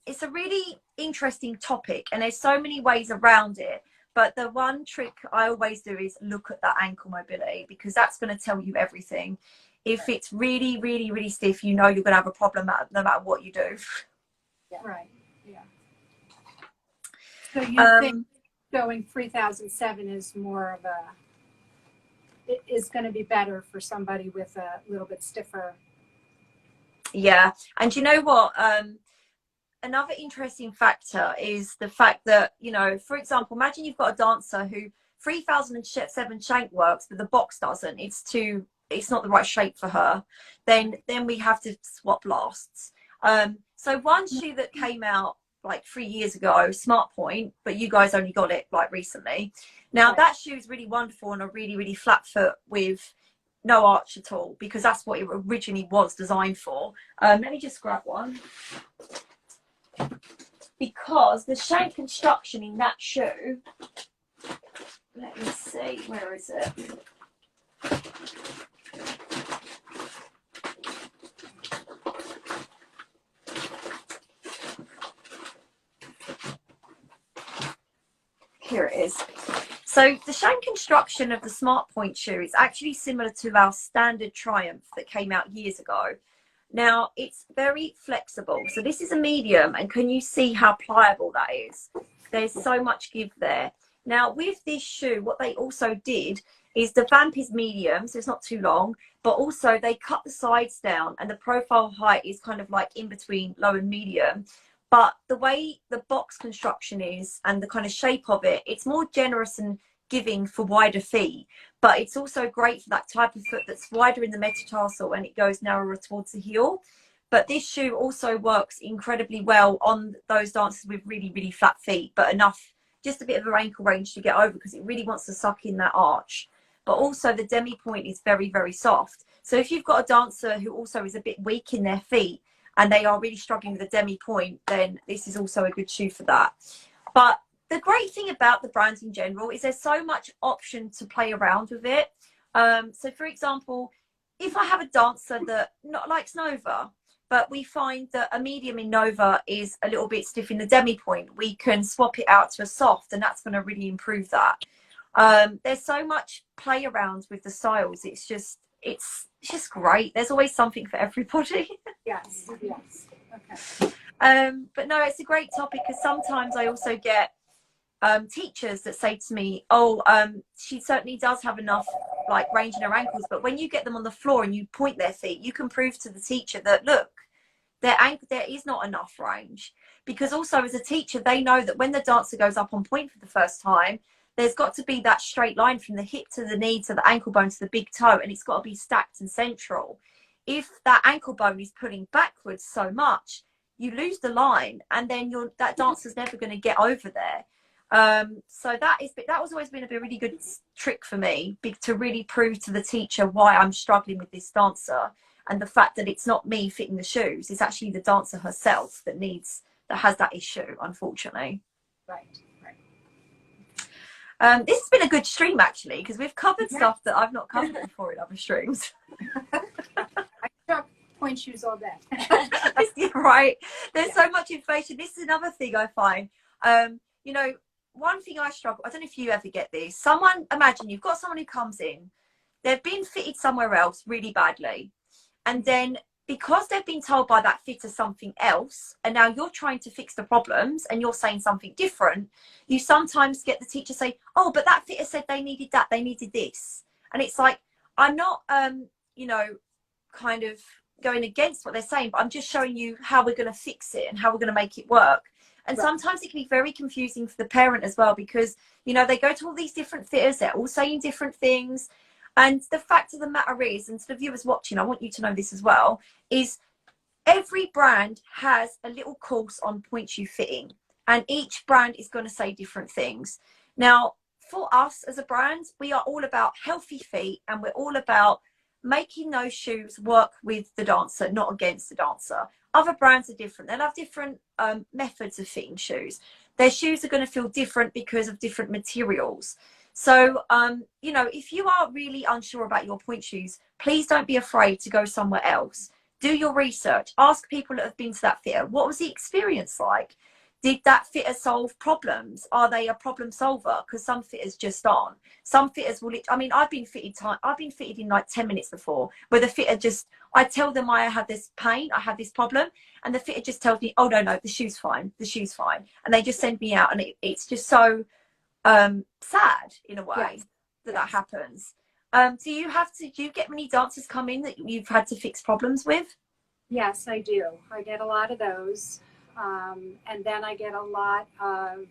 It's a really interesting topic and there's so many ways around it. But the one trick I always do is look at that ankle mobility, because that's going to tell you everything. If it's really, really, really stiff, you know you're going to have a problem no matter what you do. Yeah. Right. Yeah. So you think going 3007 is more of a, it is going to be better for somebody with a little bit stiffer. Yeah. And you know what? Another interesting factor is the fact that, you know, for example, imagine you've got a dancer who 3007 shank works, but the box doesn't. It's not the right shape for her. Then we have to swap lasts. So one shoe that came out like 3 years ago, Smart Point, but you guys only got it like recently. Now that shoe is really wonderful on a really, really flat foot with no arch at all, because that's what it originally was designed for. Let me just grab one. Because the shank construction in that shoe, let me see, where is it? Here it is. So the shank construction of the Smart Point shoe is actually similar to our standard Triumph that came out years ago. Now, it's very flexible. So this is a medium, and can you see how pliable that is? There's so much give there. Now, with this shoe, what they also did is the vamp is medium, so it's not too long, but also they cut the sides down, and the profile height is kind of like in between low and medium. but the way the box construction is and the kind of shape of it, it's more generous and giving for wider feet, but it's also great for that type of foot that's wider in the metatarsal and it goes narrower towards the heel. But this shoe also works incredibly well on those dancers with really, really flat feet, but enough, just a bit of a ankle range to get over, because it really wants to suck in that arch. But also the demi point is very, very soft. So if you've got a dancer who also is a bit weak in their feet and they are really struggling with the demi point, then this is also a good shoe for that. But the great thing about the brands in general is there's so much option to play around with it. So for example, if I have a dancer that not likes Nova, but we find that a medium in Nova is a little bit stiff in the demi point, we can swap it out to a soft, and that's going to really improve that. There's so much play around with the styles. It's just great. There's always something for everybody. Yes. Okay. But no, it's a great topic, because sometimes I also get teachers that say to me, oh, she certainly does have enough like range in her ankles, but when you get them on the floor and you point their feet, you can prove to the teacher that, look, their ankle, there is not enough range. Because also as a teacher, they know that when the dancer goes up on point for the first time, there's got to be that straight line from the hip to the knee to the ankle bone to the big toe, and it's got to be stacked and central. If that ankle bone is pulling backwards so much, you lose the line, and then that dancer's never going to get over there. So that was always been a really good trick for me, to really prove to the teacher why I'm struggling with this dancer, and the fact that it's not me fitting the shoes, it's actually the dancer herself that has that issue, unfortunately. Right. This has been a good stream, actually, because we've covered stuff that I've not covered before in other streams. I shop point shoes all day. You're right. There's so much information. This is another thing I find. You know, one thing I struggle, I don't know if you ever get this. Imagine you've got someone who comes in, they've been fitted somewhere else really badly, and then because they've been told by that fitter something else, and now you're trying to fix the problems and you're saying something different, you sometimes get the teacher say, oh, but that fitter said they needed that, they needed this. And it's like, I'm not, you know, kind of going against what they're saying, but I'm just showing you how we're going to fix it and how we're going to make it work. And sometimes it can be very confusing for the parent as well, because, you know, they go to all these different fitters, they're all saying different things. And the fact of the matter is, and to the viewers watching, I want you to know this as well, is every brand has a little course on point shoe fitting, and each brand is going to say different things. Now, for us as a brand, we are all about healthy feet, and we're all about making those shoes work with the dancer, not against the dancer. Other brands are different. They'll have different methods of fitting shoes. Their shoes are going to feel different because of different materials. So, you know, if you are really unsure about your point shoes, please don't be afraid to go somewhere else. Do your research. Ask people that have been to that fitter. What was the experience like? Did that fitter solve problems? Are they a problem solver? Because some fitters just aren't. Some fitters will, I mean, I've been fitted in like 10 minutes before, where the fitter just, I tell them I have this pain, I have this problem, and the fitter just tells me, oh, no, the shoe's fine. The shoe's fine. And they just send me out, and it's just so sad in a way that happens. Do you get many dancers come in that you've had to fix problems with? Yes, I do. I get a lot of those. And then I get a lot of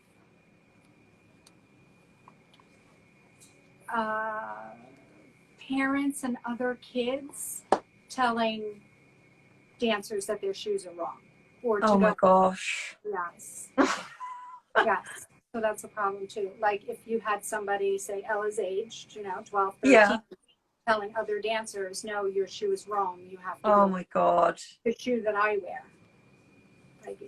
parents and other kids telling dancers that their shoes are wrong. Oh my gosh. Yes. Yes. So that's a problem too. Like if you had somebody say Ella's aged, 12, 13, telling other dancers, no, your shoe is wrong. You have to oh my God. The shoe that I wear. Like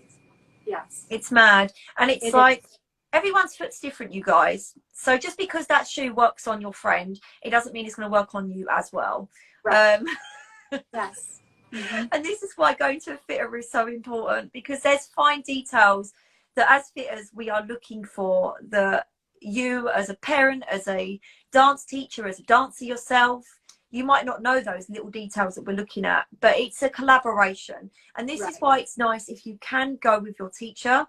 yes. It's mad. And it's like everyone's foot's different, you guys. So just because that shoe works on your friend, it doesn't mean it's going to work on you as well. Right. Yes. Mm-hmm. And this is why going to a fitter is so important, because there's fine details that as fitters we are looking for, that you as a parent, as a dance teacher, as a dancer yourself, you might not know those little details that we're looking at, but it's a collaboration. And this is why it's nice if you can go with your teacher,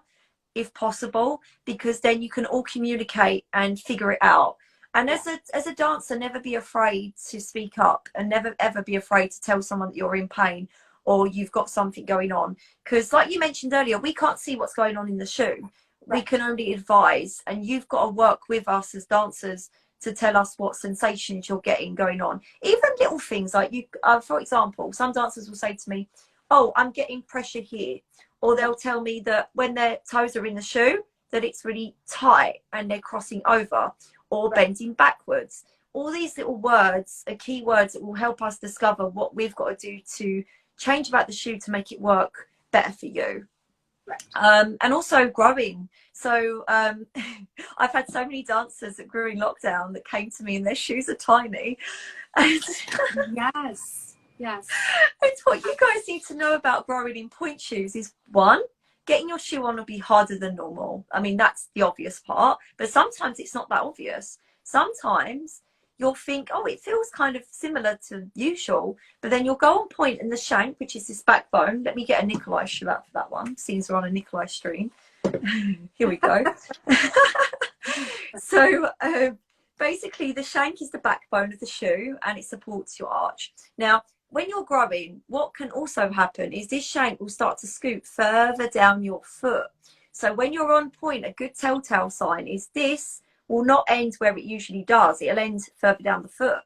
if possible, because then you can all communicate and figure it out. And as a dancer, never be afraid to speak up, and never ever be afraid to tell someone that you're in pain, or you've got something going on. Because like you mentioned earlier, we can't see what's going on in the shoe. We can only advise, and you've got to work with us as dancers to tell us what sensations you're getting going on. Even little things like you, for example, some dancers will say to me, oh, I'm getting pressure here. Or they'll tell me that when their toes are in the shoe, that it's really tight and they're crossing over or bending backwards. All these little words are key words that will help us discover what we've got to do to change about the shoe to make it work better for you. And also growing. So I've had so many dancers that grew in lockdown that came to me and their shoes are tiny. And yes. And what you guys need to know about growing in point shoes is, one, getting your shoe on will be harder than normal. I mean, that's the obvious part, but sometimes it's not that obvious. Sometimes you'll think, oh, it feels kind of similar to usual, but then you'll go on point and the shank, which is this backbone. Let me get a Nikolay shoe out for that one, since we're on a Nikolay stream. Here we go. So basically the shank is the backbone of the shoe and it supports your arch. Now, when you're growing, what can also happen is this shank will start to scoot further down your foot. So when you're on point, a good telltale sign is this will not end where it usually does. It'll end further down the foot.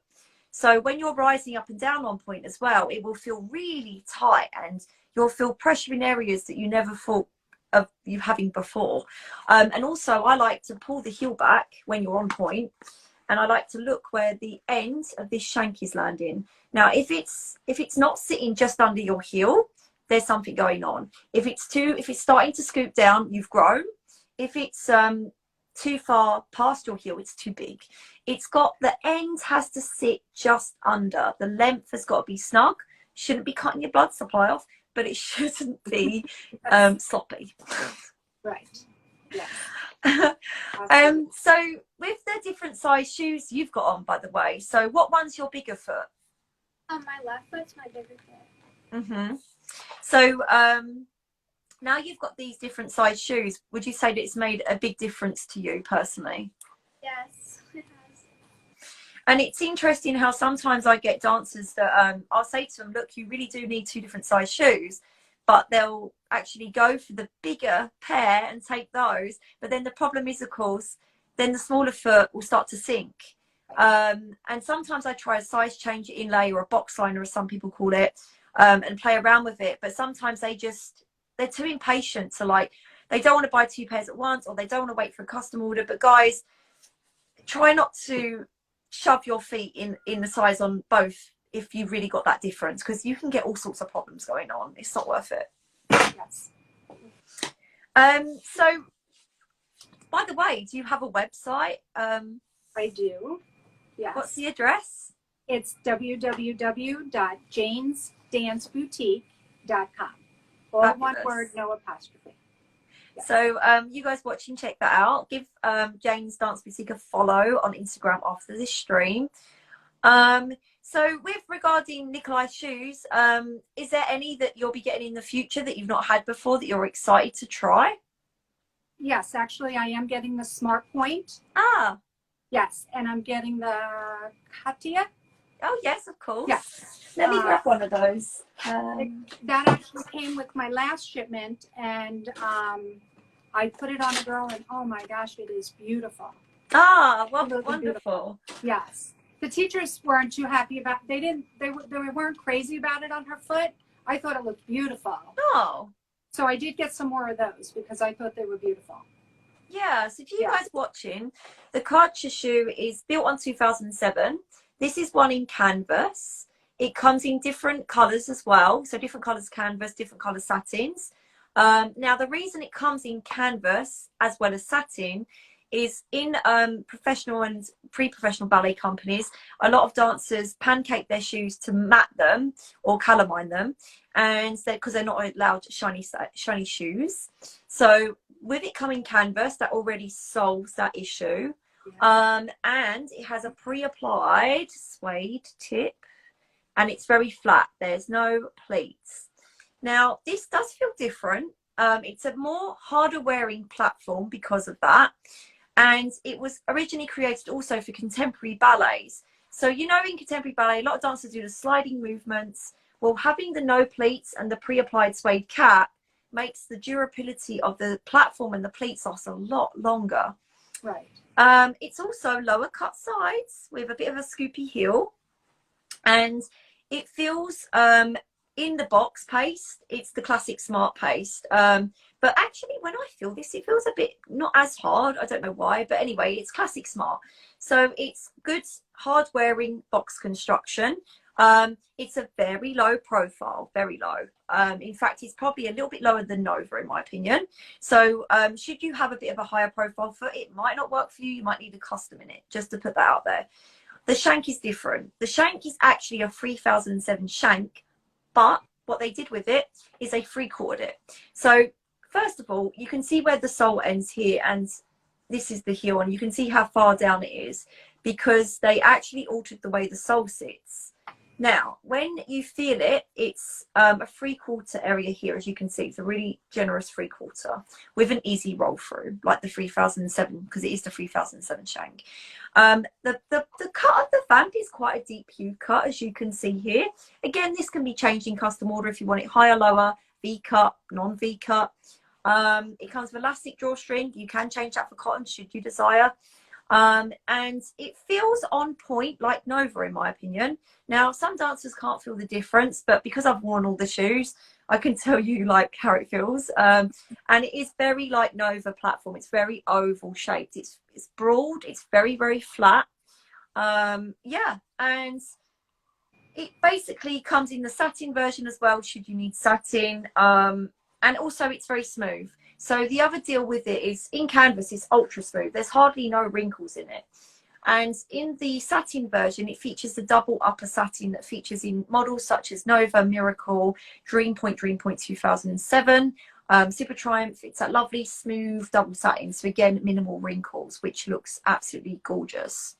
So when you're rising up and down on point as well, it will feel really tight and you'll feel pressure in areas that you never thought of you having before. And also I like to pull the heel back when you're on point, and I like to look where the end of this shank is landing. Now, if it's not sitting just under your heel, there's something going on. If it's starting to scoot down, you've grown. If it's too far past your heel, it's too big. It's got, the end has to sit just under. The length has got to be snug. Shouldn't be cutting your blood supply off, but it shouldn't be sloppy. Right. Yeah. So with the different size shoes you've got on, by the way, so what one's your bigger foot? My left foot's my bigger foot. Mm-hmm. So now you've got these different size shoes. Would you say that it's made a big difference to you personally? Yes, it has. And it's interesting how sometimes I get dancers that I'll say to them, look, you really do need 2 different size shoes, but they'll actually go for the bigger pair and take those. But then the problem is, of course, then the smaller foot will start to sink. And sometimes I try a size change inlay or a box liner, as some people call it, and play around with it. But sometimes they're too impatient to, like, they don't want to buy 2 pairs at once, or they don't want to wait for a custom order. But guys, try not to shove your feet in the size on both if you've really got that difference, because you can get all sorts of problems going on. It's not worth it. Yes. So by the way, do you have a website? I do. Yes. What's the address? It's www.janesdanceboutique.com. All Fabulous. one word, no apostrophe. Yeah. So you guys watching, check that out. Give Jane's Dance Boutique a follow on Instagram after this stream. So with regarding Nikolay shoes, is there any that you'll be getting in the future that you've not had before that you're excited to try? Yes, actually I am getting the Smart Point. Ah. Yes, and I'm getting the Katia. Oh yes, of course. Yes. Let me grab one of those. That actually came with my last shipment, and I put it on a girl, and oh my gosh, it is beautiful. Ah, well, Absolutely wonderful. Beautiful. Yes. The teachers weren't too happy about they weren't crazy about it on her foot. I thought it looked beautiful. Oh. So I did get some more of those because I thought they were beautiful. Yeah, so if you guys watching, the Karcher shoe is built on 2007. This is one in canvas. It comes in different colours as well. So different colours canvas, different colour satins. Now, the reason it comes in canvas as well as satin is in professional and pre-professional ballet companies, a lot of dancers pancake their shoes to matte them or calamine them, and because they're not allowed shiny shoes. So with it coming canvas, that already solves that issue. And it has a pre-applied suede tip, and it's very flat. There's no pleats. Now, this does feel different. It's a more harder wearing platform because of that. And it was originally created also for contemporary ballets. So, you know, in contemporary ballet, a lot of dancers do the sliding movements Well, having the no pleats and the pre-applied suede cap makes the durability of the platform and the pleats last a lot longer. Right. It's also lower cut sides with a bit of a scoopy heel, and it feels in the box paste, it's the classic smart paste, but actually when I feel this, it feels a bit not as hard. I don't know why, but anyway, it's classic smart, so it's good hard wearing box construction. It's a very low profile, very low. In fact, it's probably a little bit lower than Nova in my opinion. So should you have a bit of a higher profile foot, it might not work for you. You might need a custom in it, just to put that out there. The Shank is different. The Shank is actually a 3007 Shank, but what they did with it is they free-quartered it. So first of all, you can see where the sole ends here, and this is the heel, and you can see how far down it is because they actually altered the way the sole sits. Now, when you feel it, it's a 3/4 area here, as you can see. It's a really generous 3/4 with an easy roll through, like the 3007, because it is the 3007 Shank. The cut of the vamp is quite a deep hue cut, as you can see here. Again, this can be changed in custom order if you want it higher, lower, V-cut, non-V-cut. It comes with elastic drawstring. You can change that for cotton should you desire. And it feels on point like Nova in my opinion. Now some dancers can't feel the difference, but because I've worn all the shoes, I can tell you like how it feels. And it is very like Nova platform. It's very oval shaped. It's broad. It's very, very flat. Yeah, and it basically comes in the satin version as well should you need satin. And also it's very smooth. So the other deal with it is in canvas, it's ultra smooth. There's hardly no wrinkles in it. And in the satin version, it features the double upper satin that features in models such as Nova, Miracle, Dream Point 2007, Super Triumph. It's that lovely, smooth double satin. So again, minimal wrinkles, which looks absolutely gorgeous.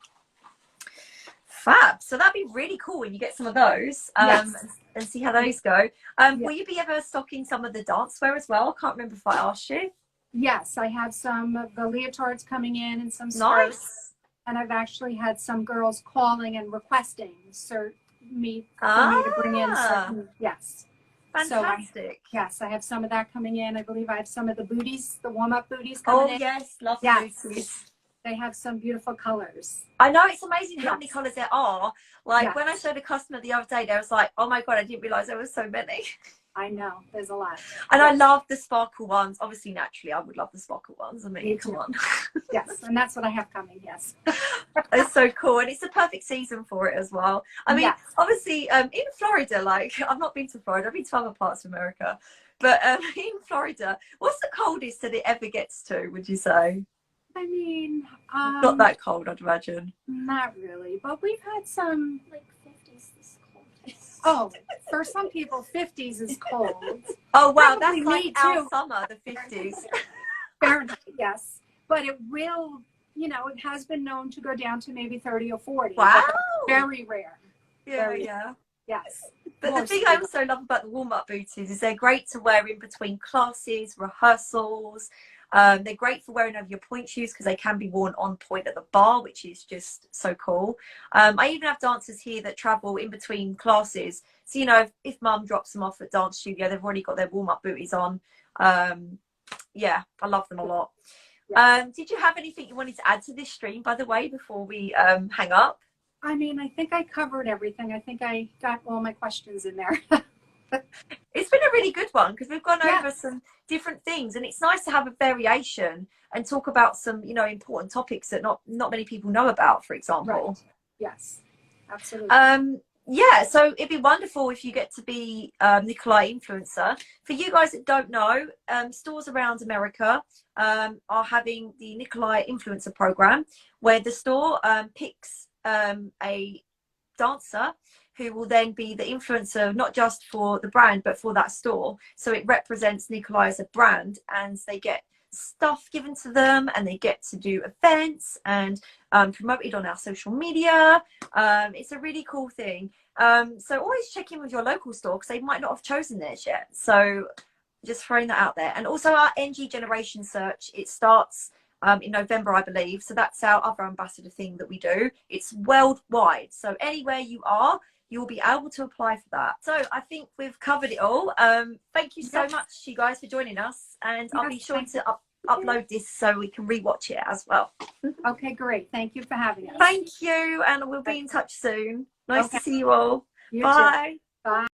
Fab. So that'd be really cool when you get some of those. Yes. And see how those go. Will you be ever stocking some of the dance wear as well? I can't remember if I asked you. Yes, I have some of the leotards coming in and some skirts. Nice. And I've actually had some girls calling and requesting for me to bring in certain, yes. Fantastic. So yes, I have some of that coming in. I believe I have some of the booties, the warm-up booties coming in. Oh yes, love booties. They have some beautiful colors. I know, it's amazing how many colors there are. Like when I showed a customer the other day, they was like, oh my God, I didn't realize there were so many. I know, there's a lot. And I love the sparkle ones. Obviously, naturally, I would love the sparkle ones. I mean, come on. Yes, and that's what I have coming, yes. It's so cool. And it's the perfect season for it as well. I mean, obviously, in Florida, like, I've not been to Florida. I've been to other parts of America. But in Florida, what's the coldest that it ever gets to, would you say? I mean, not that cold, I'd imagine. Not really, but we've had some like 50s this cold. Oh, for some people, 50s is cold. Oh wow, Probably that's like me our too. summer, the 50s. Fahrenheit, yes, but it will. You know, it has been known to go down to maybe 30 or 40. Wow, very rare. Yeah. Yes. But the thing I also love about the warm-up booties is they're great to wear in between classes, rehearsals. They're great for wearing over your pointe shoes because they can be worn on point at the bar, which is just so cool. I even have dancers here that travel in between classes. So, you know, if mum drops them off at dance studio, they've already got their warm-up booties on. Yeah, I love them a lot. Yes. Did you have anything you wanted to add to this stream, by the way, before we hang up? I mean, I think I covered everything. I think I got all my questions in there. It's been a really good one because we've gone over some different things, and it's nice to have a variation and talk about some, you know, important topics that not many people know about, for example. Right. Yes, absolutely. Yeah, so it'd be wonderful if you get to be Nikolay influencer. For you guys that don't know, stores around America are having the Nikolay influencer program, where the store picks a dancer who will then be the influencer, not just for the brand, but for that store. So it represents Nikolay as a brand, and they get stuff given to them, and they get to do events and promote it on our social media. It's a really cool thing. So always check in with your local store because they might not have chosen theirs yet. So just throwing that out there. And also our NG Generation Search, it starts in November, I believe. So that's our other ambassador thing that we do. It's worldwide. So anywhere you are, you'll be able to apply for that. So I think we've covered it all. Thank you so much, you guys, for joining us, and I'll be sure to upload this so we can rewatch it as well. Okay, great. Thank you for having us. Thank you, and we'll be in touch soon. Nice to see you all. You Bye. too. Bye.